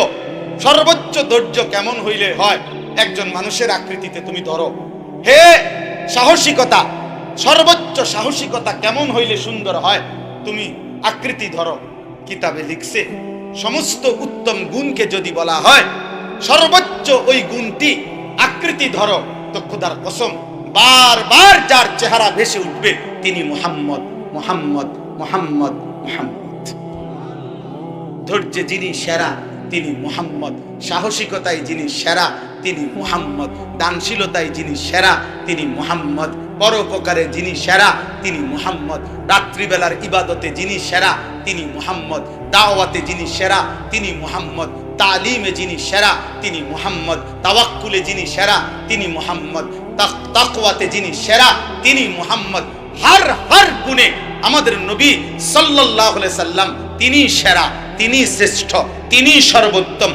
A: সর্বোচ্চ ধৈর্য কেমন হইলে হয়, একজন মানুষের আকৃতিতে তুমি ধরো। হে সাহসিকতা, সর্বোচ্চ সাহসিকতা কেমন হইলে সুন্দর হয়, তুমি আকৃতি ধরো। কিতাবে লিখছে সমস্ত উত্তম গুণকে যদি বলা হয় সর্বোচ্চ ওই গুণটি আকৃতি ধরো, তো খোদার কসম বারবার যার চেহারা ভেসে উঠবে তিনি মুহাম্মদ, মুহাম্মদ, মুহাম্মদ, মুহাম্মদ। ধৈর্যে যিনি সেরা তিনি মুহাম্মদ, সাহসিকতায় যিনি সেরা তিনি মুহাম্মদ, দানশীলতায় যিনি সেরা তিনি মুহাম্মদ, পরোপকারে যিনি সেরা তিনি মুহাম্মদ, রাত্রিবেলার ইবাদতে যিনি সেরা তিনি মুহাম্মদ, দাওয়াতে যিনি সেরা তিনি মুহাম্মদ, তালিমে যিনি সেরা তিনি মুহাম্মদ, তাওয়াক্কুলে যিনি সেরা তিনি মুহাম্মদ, তাকওয়াতে যিনি সেরা তিনি মুহাম্মদ। হর গুণে আমাদের নবী সাল্লাল্লাহু আলাইহি সাল্লাম তিনি সেরা, তিনি শ্রেষ্ঠ, তিনি সর্বোত্তম।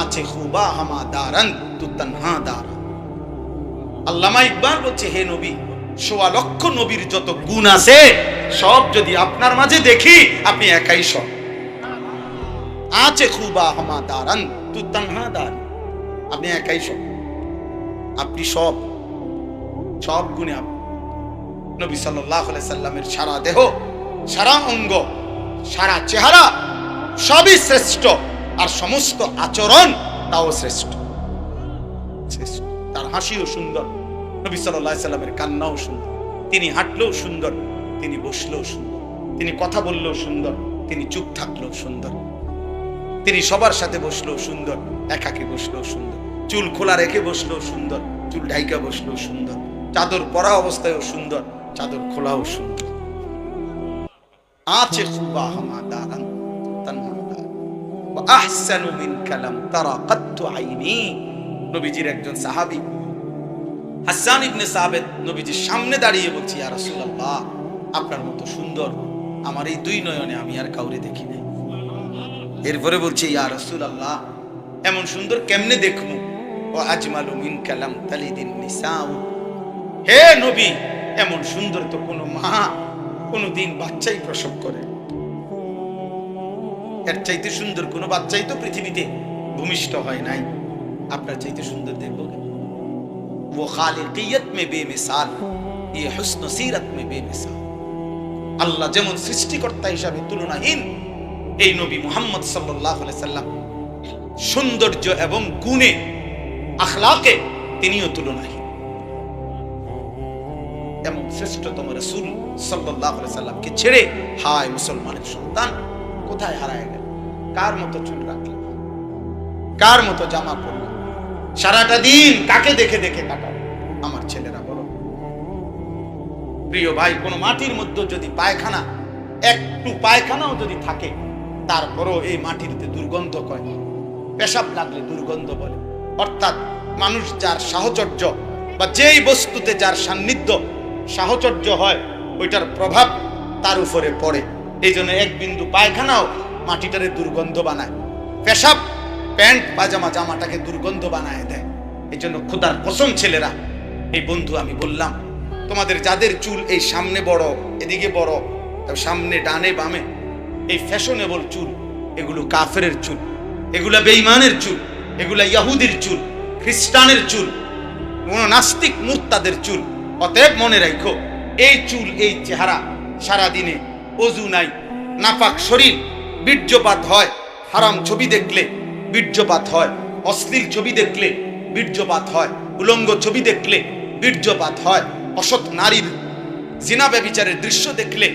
A: আছে খুবা হামা দারান তু তানহা দারা। আল্লামা ইকবাল বলছে, হে নবী, ১৬ লক্ষ নবীর যত গুণ আছে সব যদি আপনার মাঝে দেখি আপনি একাই সব। আছে খুবা হামা দারান তু তানহা দার, আপনি একাই সব, আপনি সব সব গুণে নবী সাল্লাল্লাহু আলাইহি সাল্লামের সারা দেহ, সারা অঙ্গ, সারা চেহারা সবই শ্রেষ্ঠ, আর সমস্ত আচরণ তাও শ্রেষ্ঠ। তার হাসিও সুন্দর, নবী সাল্লাল্লাহু আলাইহি সাল্লামের কান্নাও সুন্দর, তিনি হাঁটলেও সুন্দর, তিনি বসলেও সুন্দর, তিনি কথা বললেও সুন্দর, তিনি চুপ থাকলেও সুন্দর, তিনি সবার সাথে বসলেও সুন্দর, একাকে বসলেও সুন্দর, চুল খোলা রেখে বসলেও সুন্দর, চুল ঢাইকা বসলেও সুন্দর, চাদর পরা অবস্থায়ও সুন্দর, চাদর খোলাও সুন্দর। আছে খুবা হামা দারান তানহা দার ওয়া আহসানু মিনকা লাম তারা কাত্তু আইনি। নবীজির একজন সাহাবী হাসান ইবনে সাবিত নবীজির সামনে দাঁড়িয়ে বলছে, ইয়া রাসূলুল্লাহ, আপনার মতো সুন্দর আমার এই দুই নয়নে আমি আর কাউরে দেখি নাই। এরপরে বলছে, ইয়া রাসূলুল্লাহ, এমন সুন্দর কেমনে দেখমু? ওয়া আজমালু মিনকা লাম তালিদিন নিসাউ। হে নবী, এমন সুন্দর তো কোনো মা কোনোদিন বাচ্চাই প্রসব করে, এর চাইতে সুন্দর কোনো বাচ্চাই তো পৃথিবীতে ভূমিষ্ঠ হয় নাই, আপনার চাইতে সুন্দর দেখবো কেন? वो खालिकियत में बेमिसाल, ये हुस्न सीरत में बेमिसाल। আল্লাহ যেমন সৃষ্টিকর্তা হিসাবে তুলনাহীন, এই নবী মুহাম্মদ সাল্লাল্লাহু আলাইহি সাল্লাম সৌন্দর্য এবং গুণে আখলাকে তিনিও তুলনাহীন। এমন শ্রেষ্ঠতম রাসূল সাল্লাল্লাহু আলাইহি সাল্লামকে ছেড়ে হায় মুসলমানের সন্তান কোথায় হারায় গেল? কার মতো চুল রাখলেন, কার মতো জামা পরলেন, সারাটা দিন কাকে দেখে দেখে কাটালেন? আমার ছেলেরা বলো প্রিয় ভাই, কোন মাটির মধ্যে যদি পায়খানা, একটু পায়খানাও যদি থাকে, তারপরও এই মাটিতে দুর্গন্ধ করে, পেশাব লাগলে দুর্গন্ধ বলে। অর্থাৎ মানুষ যার সাহচর্য বা যেই বস্তুতে যার সান্নিধ্য সাহচর্য হয়, ওইটার প্রভাব তার উপরে পড়ে। এই জন্য এক বিন্দু পায়খানাও মাটিটারে দুর্গন্ধ বানায়, পেশাব প্যান্ট পাজামা জামাটাকে দুর্গন্ধ বানায় দেয়। এই জন্য খোদার কসম ছেলেরা, এই বন্ধু আমি বললাম, তোমাদের যাদের চুল এই সামনে বড়, এদিকে বড়, সামনে ডানে বামে, এই ফ্যাশনেবল চুল, এগুলো কাফেরের চুল, এগুলা বেঈমানের চুল, এগুলা ইহুদির চুল, খ্রিস্টানের চুল, নাস্তিক মুরতাদের চুল। অতএব মনে রাখো, এই চুল, এই চেহারা, সারা দিনে ওযু নাই, নাপাক শরীর, বীর্যপাত হয়, হারাম ছবি দেখলে বীর্যপাত হয়, অশ্লীল ছবি দেখলে বীর্যপাত হয়, উলঙ্গ ছবি দেখলে বীর্যপাত হয়, অসৎ নারীর জিনা ব্যভিচারের দৃশ্য দেখলে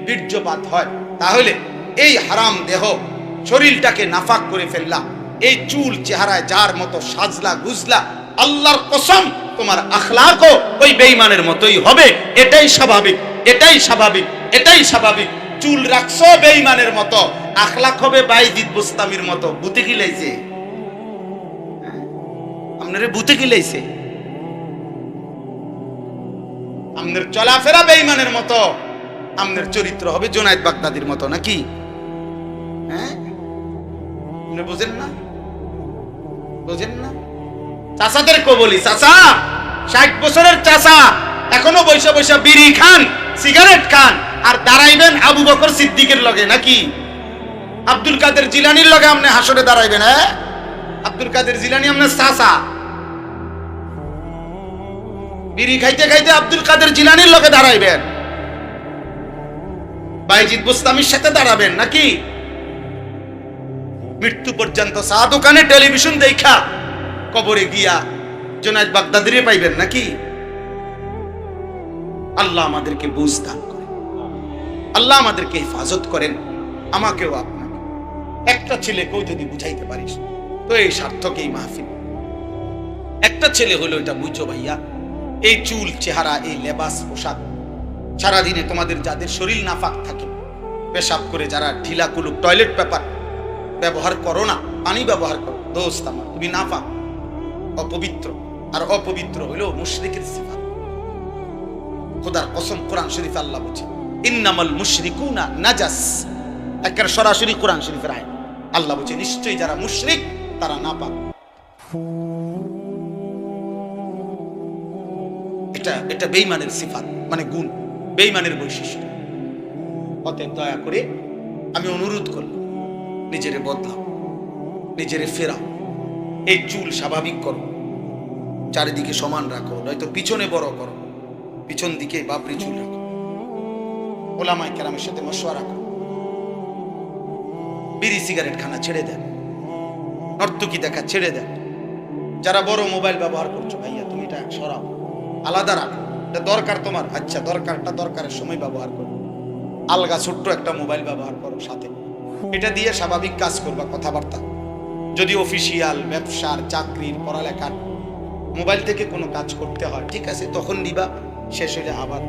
A: বীর্যপাত হয়। তাহলে এই হারাম দেহ শরীরটাকে নাফাক করে ফেললা, এই চুল চেহারায় যার মতো সাজলা গুজলা, আল্লাহর কসম তোমার আখলাকও ওই বেঈমানের মতোই হবে। এটাই স্বাভাবিক, এটাই স্বাভাবিক, এটাই স্বাভাবিক। চুল রাখছো বেঈমানের মতো, আখলাক হবে বাইজিদ বুস্তামির মতো। বুতে গিলাইছে আপনারে, বুতে গিলাইছে। আপনার চলাফেরা বেঈমানের মতো, আপনার চরিত্র হবে জুনায়েদ বাগদাদির মতো, নাকি? হ্যাঁ, আপনি বুঝেন না? বুঝেন না? চাচাদেরকে বলি, চাচা 60 বছরের চাচা এখনো বৈশা বৈশা বিড়ি খান, সিগারেট খান, আর দাঁড়াইবেন আবু বকর সিদ্দিকের লগে, নাকি? আব্দুল কাদের জিলানির লগে আপনি হাসরে দাঁড়াইবেন? হ্যাঁ, আব্দুল কাদের জিলানি আপনার চাচা, বিড়ি খাইতে খাইতে আব্দুল কাদের জিলানির লগে দাঁড়াইবেন, বাইজিদ বুস্তামির সাথে দাঁড়াবেন, নাকি? মৃত্যু পর্যন্ত চা দোকানে টেলিভিশন দেখা কবরে গিয়া জুনায়েদ বাগদাদিরে পাইবেন, নাকি? আল্লাহ আমাদেরকে বুঝ দান করেন, আল্লাহ আমাদেরকে হেফাজত করেন, আমাকেও আপনাকে। একটা ছেলেকেও যদি বুঝাইতে পারিস তো এই সার্থক এই মাহফিল। একটা ছেলে হলো, এটা বুঝো ভাইয়া, এই চুল চেহারা, এই লেবাস পোশাক, সারাদিনে তোমাদের যাদের শরীর নাফাক থাকে, পেশাব করে যারা ঢিলা কুলুক টয়লেট পেপার ব্যবহার করো না, পানি ব্যবহার করো, দোস্ত আমার তুমি নাফাক, অপবিত্র। আর অপবিত্র হইল মুশরিকের সিফাত। খোদার কসম, কোরআন শরীফে আল্লাহ বলছে ইন্নামাল মুশরিকুনা নাজাস, একেবারে সরাসরি কোরআন শরীফের আয়াত। আল্লাহ বলছে নিশ্চয়ই যারা মুশরিক তারা নাপাক। এটা বেঈমানের সিফাত, মানে গুণ, বেঈমানের বৈশিষ্ট্য। অতএব দয়া করে আমি অনুরোধ করলাম, নিজেরে বদলাও, নিজেরে ফেরাও, এই চুল স্বাভাবিক করো, চারিদিকে সমান রাখো, নয়তো পিছনে বড় করো, পিছন দিকে বাবরি চুল রাখো, ওলামায়ে কেরামের সাথে মশওয়ারা করো, বিড়ি সিগারেট খানা ছেড়ে দেন, নর্তকী দেখা ছেড়ে দেন। যারা বড় মোবাইল ব্যবহার করছো ভাইয়া, তুমি এটা সরাও, আলাদা রাখো। এটা দরকার তোমার, আচ্ছা দরকারটা দরকারের সময় ব্যবহার করো, আলগা ছোট্ট একটা মোবাইল ব্যবহার করো সাথে, এটা দিয়ে স্বাভাবিক কাজ করবা, কথাবার্তা। যদি অফিসিয়াল, ব্যবসার, চাকরির, পড়ালেখার মোবাইল থেকে কোনো কাজ করতে হয়, ঠিক আছে, তখন নিবা, শেষ হলে আবার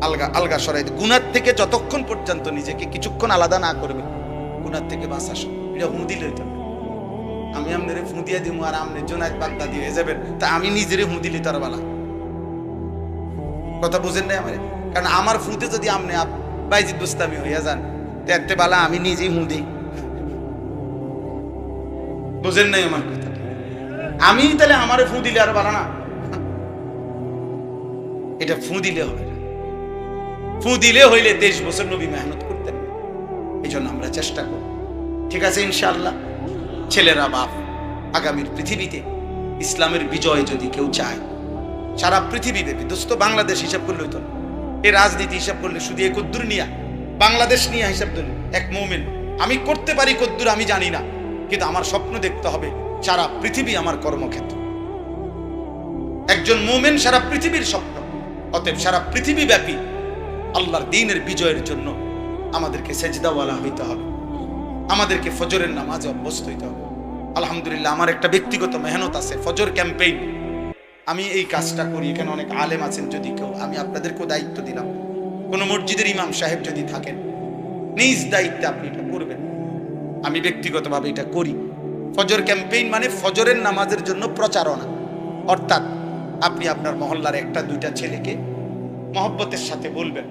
A: আলগা আলগা সরাই। গুনার থেকে যতক্ষণ পর্যন্ত নিজেকে কিছুক্ষণ আলাদা না করবে, গুনার থেকে বাঁচা। এটা হুঁদি লইতে হবে। আমি আপনারে ফুঁদিয়া দিব আর আপনি জুনায়েদ বাগদাদি হয়ে যাবেন, তা আমি নিজেরে হুঁদি লিতার বালা। কথা বুঝেন নাই আমার? কারণ আমার ফুঁতে যদি আপনি বাইজিদ বুস্তামি হইয়া যান, দেখতে বালা আমি নিজেই হুঁদি। বুঝেন নাই আমার কথা? আমি তাহলে আমারে ফু দিলে আর বালা না, এটা ফু দিলে হবে না। ফু দিলে হইলে 23 বছর নবী মেহনত করতেন। এই জন্য আমরা চেষ্টা করব, ঠিক আছে ইনশাআল্লাহ। ছেলেরা বাপ, আগামীর পৃথিবীতে ইসলামের বিজয় যদি কেউ চায়, সারা পৃথিবী ব্যাপী, দোস্ত বাংলাদেশ হিসাব করলে হইতো না, এই রাজনীতি হিসাব করলে শুধু এই কদ্দুর নিয়া, বাংলাদেশ নিয়ে হিসাব করলে এক মুমিন আমি করতে পারি কদ্দুর আমি জানি না, কিন্তু আমার স্বপ্ন দেখতে হবে সারা পৃথিবী আমার কর্মক্ষেত্র। একজন মুমিন সারা পৃথিবীর স্বপ্ন। অতএব সারা পৃথিবী ব্যাপী আল্লাহর দ্বীনের বিজয়ের জন্য আমাদেরকে সেজদাওয়ালা হইতে হবে, আমাদেরকে ফজরের নামাজে অভ্যস্ত হইতে হবে। আলহামদুলিল্লাহ আমার একটা ব্যক্তিগত মেহনত আছে, ফজর ক্যাম্পেইন। আমি এই কাজটা করি, এখানে অনেক আলেম আছেন, যদি কেউ, আমি আপনাদেরকেও দায়িত্ব দিলাম, কোনো মসজিদের ইমাম সাহেব যদি থাকেন, নিজ দায়িত্বে আপনি এটা করবেন। আমি ব্যক্তিগতভাবে এটা করি। ফজর ক্যাম্পেইন মানে ফজরের নামাজের জন্য প্রচারণা, অর্থাৎ আপনি আপনার মহল্লার একটা দুইটা ছেলেকে মহব্বতের সাথে বলবেন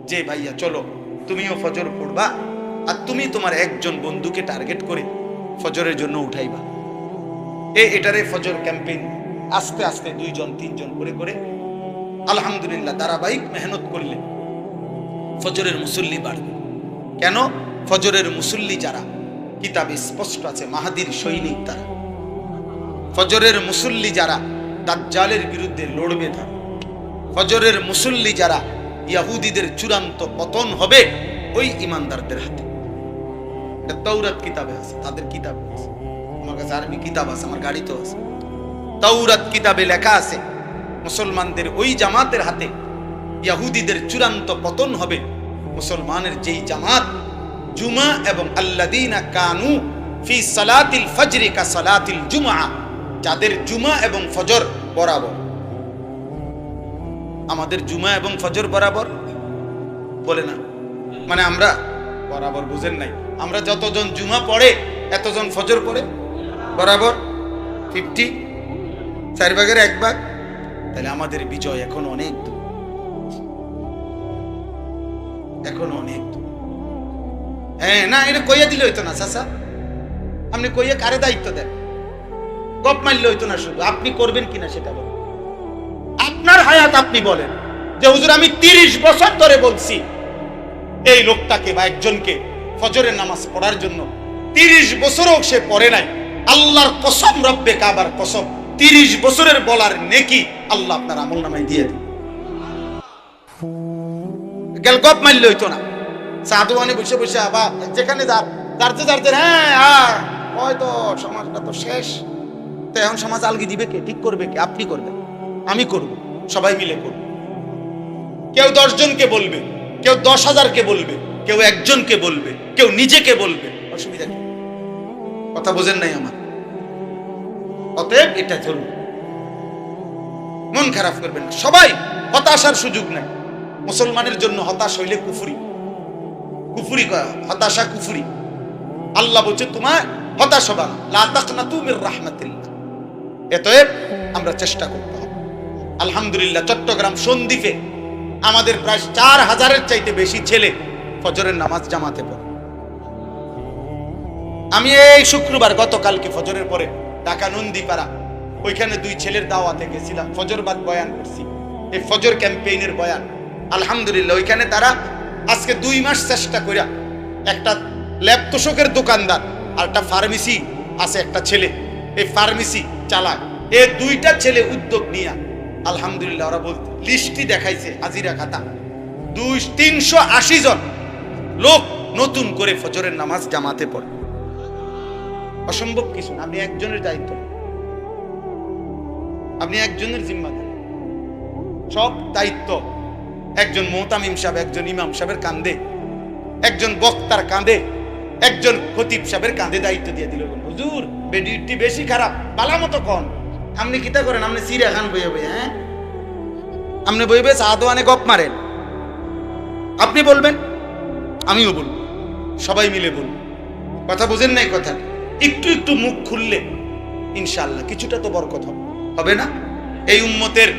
A: যে ভাইয়া চলো তুমিও ফজর পড়বা, আর তুমি তোমার একজন বন্ধুকে টার্গেট করে ফজরের জন্য উঠাইবা। এটারে ফজর ক্যাম্পেইন। আস্তে আস্তে 2 জন 3 জন করে করে আলহামদুলিল্লাহ ধারাবাহিক মেহনত করলে ফজরের মুসল্লি বাড়বে। কেন? ফজরের মুসল্লি যারা, কিতাবে স্পষ্ট আছে মাহাদির সৈনিক তারা। ফজরের মুসল্লি যারা দাজ্জালের বিরুদ্ধে লড়বে তারা। ফজরের মুসল্লি যারা, ইহুদিদের চূড়ান্ত পতন হবে ওই ইমানদারদের হাতে। এটা তাওরাত কিতাবে আছে, তাদের কিতাবে আছে। আমার কাছে আরবি কিতাব আছে, আমার গাড়িতেও আছে। তাওরাত কিতাবে লেখা আছে মুসলমানদের ওই জামাতের হাতে ইহুদিদের চূড়ান্ত পতন হবে। মুসলমানের যেই জামাত জুমা এবং আল্লাযীনা কানু ফি সালাতিল ফজরি কা সালাতিল জুমআ, যাদের জুমা এবং ফজর বরাবর। আমাদের জুমা এবং ফজর বরাবর বলে না, মানে আমরা বরাবর, বুঝেন নাই? আমরা যতজন জুমা পড়ে এতজন ফজর পড়ে বরাবর 50, 4 ভাগের 1 ভাগ। তাহলে আমাদের বিজয় এখন অনেক দূর, এখন অনেক দূর। হ্যাঁ, না এটা কইয়া দিলে হইতো না চাচা, আপনি কইয়া কারে দায়িত্ব দেন? গপ মারলে হইতো না, শুধু আপনি করবেন কিনা সেটা বলেন। আপনার হায়াত আপনি বলেন যে হুজুর আমি 30 বছর ধরে বলছি এই লোকটাকে বা একজনকে ফজরের নামাজ পড়ার জন্য, 30 বছরও সে পড়ে নাই। আল্লাহর কসম, রব্বে কাবার কসম, 30 বছরের বলার নেকি আল্লাহ আপনার আমলনামায় দিয়ে দিন। গেল গপ মারলে হইতো না। সাধুয়ানি বসে বসে আবার যেখানে যার হ্যাঁ হয়তো সমাজটা তো শেষ, তো এখন সমাজ আলগি দিবে কে? ঠিক করবে কে? আপনি করবেন, আমি করব, সবাই মিলে করব। কেউ 10 জনকে বলবে, কেউ 10,000কে বলবে, কেউ একজনকে বলবে, কেউ নিজেকে বলবে, অসুবিধা কি? কথা বোঝেন নাই আমার? অতএব এটা জরুরি, মন খারাপ করবেন না। সবাই হতাশার সুযোগ নেই। মুসলমানের জন্য হতাশ হইলে কুফরি, কুফরি হতাশা কুফরি। আল্লাহ বলছে তোমার হতাশ হবা না, লা তাকনাতু মির রাহমাতিল্লাহ। অতএব আমরা চেষ্টা করতে হবে। আলহামদুলিল্লাহ চট্টগ্রাম সন্দ্বীপে আমাদের প্রায় 4000-এর চাইতে বেশি ছেলে ফজরের নামাজ জামাতে পড়ে। আমি এই শুক্রবার গতকালকে ফজরের পরে ঢাকা নন্দীপাড়া ওইখানে 2 ছেলের দাওয়াতে গেছিলাম, ফজরবাদ বয়ান করছি, এই ফজর ক্যাম্পেইনের বয়ান। আলহামদুলিল্লাহ ওইখানে তারা আজকে 2 মাস চেষ্টা কইরা, একটা ল্যাব তোষকের দোকানদার আর একটা ফার্মেসি আছে একটা ছেলে, এই ফার্মেসি চালায়। এই 2টা ছেলে উদ্যোগ নিয়ে আলহামদুলিল্লাহ ওরা বলতে লিস্টটি দেখাইছে, হাজিরা খাতা 380 জন লোক নতুন করে ফজরের নামাজ জামাতে পড়ে। অসম্ভব কিছু না। আপনি একজনের দায়িত্ব, আপনি একজনের জিম্মাদার। সব দায়িত্ব একজন মুহতামিম সাহেব, একজন ইমাম সাহেবের কাঁধে, একজন বক্তার কাঁধে, একজন খতিব সাহেবের কাঁধে দায়িত্ব দিয়ে দিল। হুজুর বেডিটি বেশি খারাপ, পালা মতো কন। আপনি কিতা করেন? আপনি সিরিয়া খান বইয়ে বইয়ে, হ্যাঁ আপনি বই বইয়ে সাদওয়ানে গপ মারেন। আপনি বলবেন, আমিও বলবো, সবাই মিলে বলবো। কথা বুঝেন নাই? কথা একটু একটু মুখ খুললে ইনশাআল্লাহ কিছুটা তো বরকত হবে না? এই উম্মতের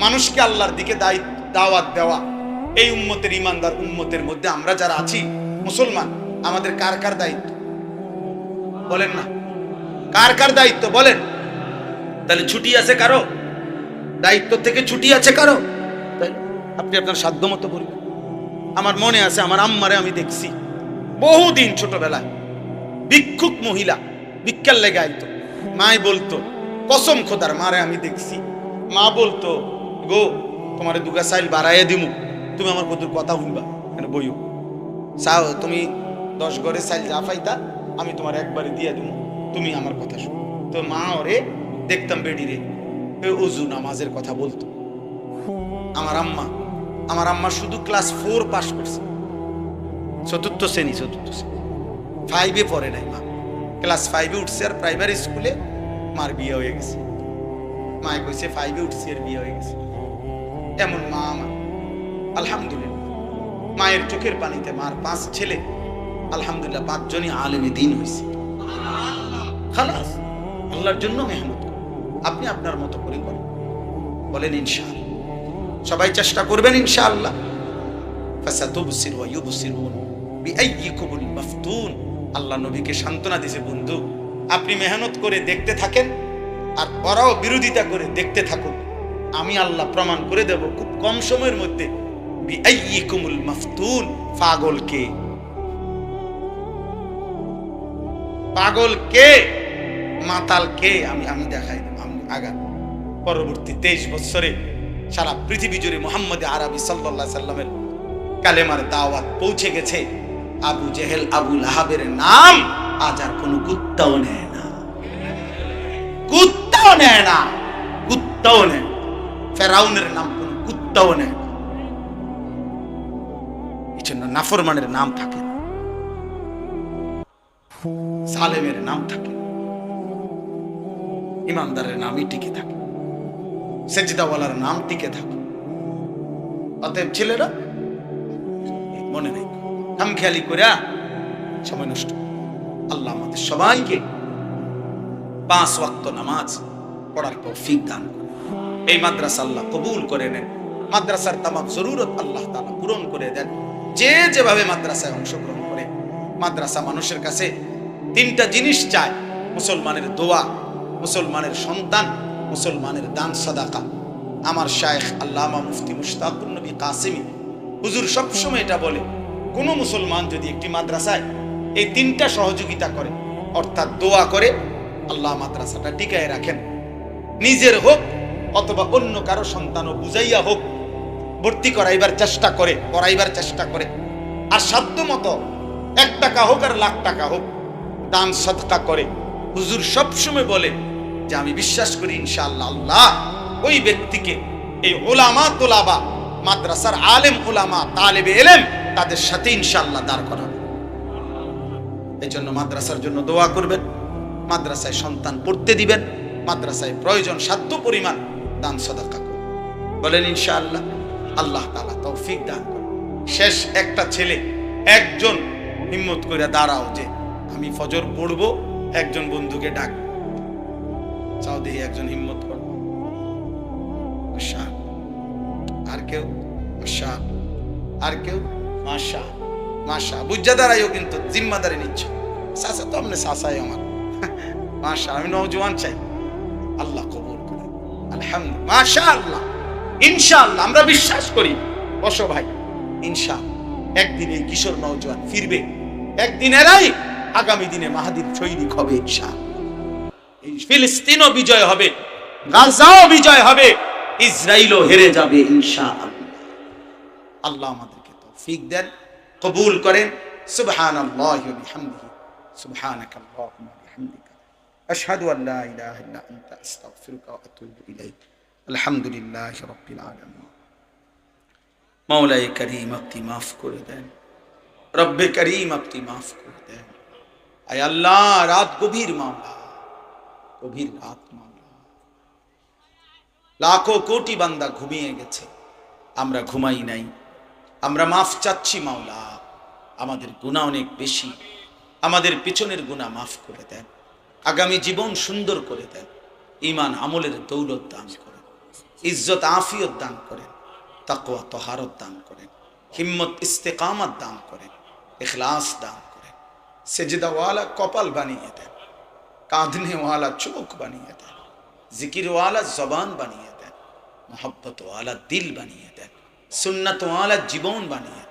A: মানুষকে আল্লাহর দিকে দাওয়াত দেওয়া, এই উম্মতের ইমানদার উম্মতের মধ্যে আমরা যারা আছি মুসলমান, আমাদের কার কার দায়িত্ব বলেন না? কার কার দায়িত্ব বলেন? তাহলে ছুটি আছে কারো? দায়িত্ব থেকে ছুটি আছে কারো? তাই আপনি আপনার সাধ্য মতো বলবেন। আমার মনে আছে, আমার আম্মারে আমি দেখছি বহুদিন ছোটবেলায়, ভিক্ষুক মহিলা ভিক্ষার লেগে আইতো, মাই বলতো, কসম খোদার মারে আমি দেখছি, মা বলতো গো তোমারে 2 গা চাইল বাড়াইয়া দিমু, তুমি আমার কত কথা শুনবা, কেন বইও চাও তুমি 10 ঘরে চাইল যা পাইতা আমি তোমার একবারে দিয়ে দিমু, তুমি আমার কথা শুনো। তো মা ওরে দেখতাম বেডি রে ওযু নামাজের কথা বলতো। আমার আম্মা শুধু ক্লাস 4 পাস করছে, 4র্থ শ্রেণী 5-এ পড়ে নাই। মা ক্লাস 5-এ উঠছে, আর প্রাইমারি স্কুলে মার বিয়ে হয়ে গেছে। মায়ে কইছে 5-এ উঠছি আর বিয়ে হয়ে গেছে। এমন মা আমার, আলহামদুলিল্লাহ। মায়ের চোখের পানিতে মার 5 ছেলে, আলহামদুলিল্লাহ 5 জনই আলেমে দ্বীন হয়েছে। খালাস, আল্লাহর জন্য মেহনত করুন, আপনি আপনার মতো করে করেন। বলেন ইনশাআল্লাহ, সবাই চেষ্টা করবেন ইনশাআল্লাহ। ফাসাতুবসির ওয়া ইউবসিরুন বিআইয়িকুমুল মাফতুন। আল্লাহ নবীকে সান্ত্বনা দিয়েছে, বন্ধু আপনি মেহনত করে দেখতে থাকেন, আর ওরাও বিরোধিতা করে দেখতে থাকুক, আমি আল্লাহ প্রমাণ করে দেব খুব কম সময়ের মধ্যে বিআইয়িকুমুল মাফতুন। পাগল কে? পাগল কে? মাতাল কে? আমি দেখাই দেব। আমি আগা পরবর্তী 23 বছরে সারা পৃথিবী জুড়ে মুহাম্মদ আরবি সাল্লাল্লাহু আলাইহি সাল্লামের কালেমার দাওয়াত পৌঁছে গেছে। আবু জেহেল, আবু লাহাবের নাম আজ আর কোনো কুত্তাও নেয় না, কুত্তাও নেয় না, কুত্তাও নেয়। ফেরাউনের নাম কোনো কুত্তাও নেয় না। এই জন্য নাফরমানের নাম থাকে, সালেমের নাম থাকে, ইমানদারের নামই টিকে থাকে, সেজদাওয়ালার নাম টিকে থাকে। অতএব ছেলেরা মনে নেই, খামখেয়ালি করে সময় নষ্ট। আল্লাহ আমাদের সবাইকে 5 ওয়াক্ত নামাজ পড়ার তৌফিক দান করে। এই মাদ্রাসা আল্লাহ কবুল করে নেন। মাদ্রাসার তামাম জরুরত আল্লাহ তাআলা পূরণ করে দেন। যে যেভাবে মাদ্রাসায় অংশগ্রহণ করে, মাদ্রাসা মানুষের কাছে 3টা জিনিস চায়: মুসলমানের দোয়া, মুসলমানের সন্তান, মুসলমানের দান সাদাকা। আমার শায়েখ আল্লামা মুফতি মুশতাকুর নবী কাসেমি হুজুর সবসময় এটা বলে, কোন মুসলমান যদি একটি মাদ্রাসায় এই 3টা সহযোগিতা করে, অর্থাৎ দোয়া করে, আল্লাহ মাদ্রাসাটা টিকায় রাখেন, নিজের হোক অথবা অন্য কারো সন্তানও বুঝাইয়া হোক ভর্তি করাইবার চেষ্টা করে, পড়াইবার চেষ্টা করে, আর সাধ্য মতো 1 টাকা হোক আর লাখ টাকা হোক দান সদকা করে, হুজুর সবসময় বলে যে আমি বিশ্বাস করি ইনশাআল্লাহ আল্লাহ ওই ব্যক্তিকে এই উলামা তোলাবা, মাদ্রাসার আলেম উলামা তালেবে ইলম, তাদের সাথে ইনশাআল্লাহ দাঁড় করাবে। এই জন্য মাদ্রাসার জন্য দোয়া করবেন, মাদ্রাসায় সন্তান পড়তে দিবেন, মাদ্রাসায় প্রয়োজন সাধ্য পরিমাণ দান সাদাকা করবেন। বলেন ইনশাআল্লাহ। আল্লাহ তাআলা তৌফিক দান করুন। শেষ একটা ছেলে, একজন হিম্মত করে দাঁড়াও যে আমি ফজর পড়বো, একজন বন্ধুকে ডাক চাও, দেখি একজন হিম্মত কর। মাশা, আর কেউ? মাশা, আর কেউ? মাশা, মাশা। বুঝা দাঁড়াইও, কিন্তু জিম্মাদারি নিচ্ছ। চাচা তো আপনি চাচাই আমার। মাশা, আমি নওজোয়ান চাই, আল্লাহ কবুল করে। আলহামদুলিল্লাহ, মাশাআল্লাহ, ইনশাআল্লাহ আমরা বিশ্বাস করি। বসো ভাই, ইনশাআল্লাহ একদিন এই কিশোর নওজোয়ান ফিরবে, একদিন এরাই আগামী দিনে মাহাদির সৈনিক হবে ইনশাআল্লাহ। এই ফিলিস্তিনও বিজয় হবে, গাজাও বিজয় হবে, ইসরায়েলও হেরে যাবে ইনশাআল্লাহ। আল্লাহ আমাদেরকে তৌফিক দেন, কবুল করেন। সুবহানাল্লাহি ওয়া বিহামদিহি, সুবহানাকাল্লাহুম্মা ওয়া বিহামদিকা, আশহাদু আল লা ইলাহা ইল্লা আনতা, আস্তাগফিরুকা ওয়া আতুবু ইলাইক। আলহামদুলিল্লাহি রাব্বিল আলামিন। মাওলায়ে কারীম আপনি মাফ করে দেন, রব্বে কারীম আপনি মাফ করে দেন। আয় আল্লাহ, রাত গভীর মাওলা, গভীর রাত মাওলা, লাখো কোটি বান্দা ঘুমিয়ে গেছে, আমরা ঘুমাই নাই, আমরা মাফ চাচ্ছি মাওলা। আমাদের গুনাহ অনেক বেশি, আমাদের পিছনের গুনাহ মাফ করে দেন, আগামী জীবন সুন্দর করে দেন, ঈমান আমলের দৌলত দান করেন, ইজ্জত আফিয়ত দান করেন, তাকওয়া তহারত দান করেন, হিম্মত ইস্তেকামত দান করেন, ইখলাস দান করেন, সেজদাওয়ালা কপাল বানিয়ে দেন, কাঁদনেওয়ালা চোখ বানিয়ে দেন, জিকিরওয়ালা জবান বানিয়ে দেন, মোহব্বতওয়ালা দিল বানিয়ে দেন, সুন্নতওয়ালা জীবন বানিয়ে দেন।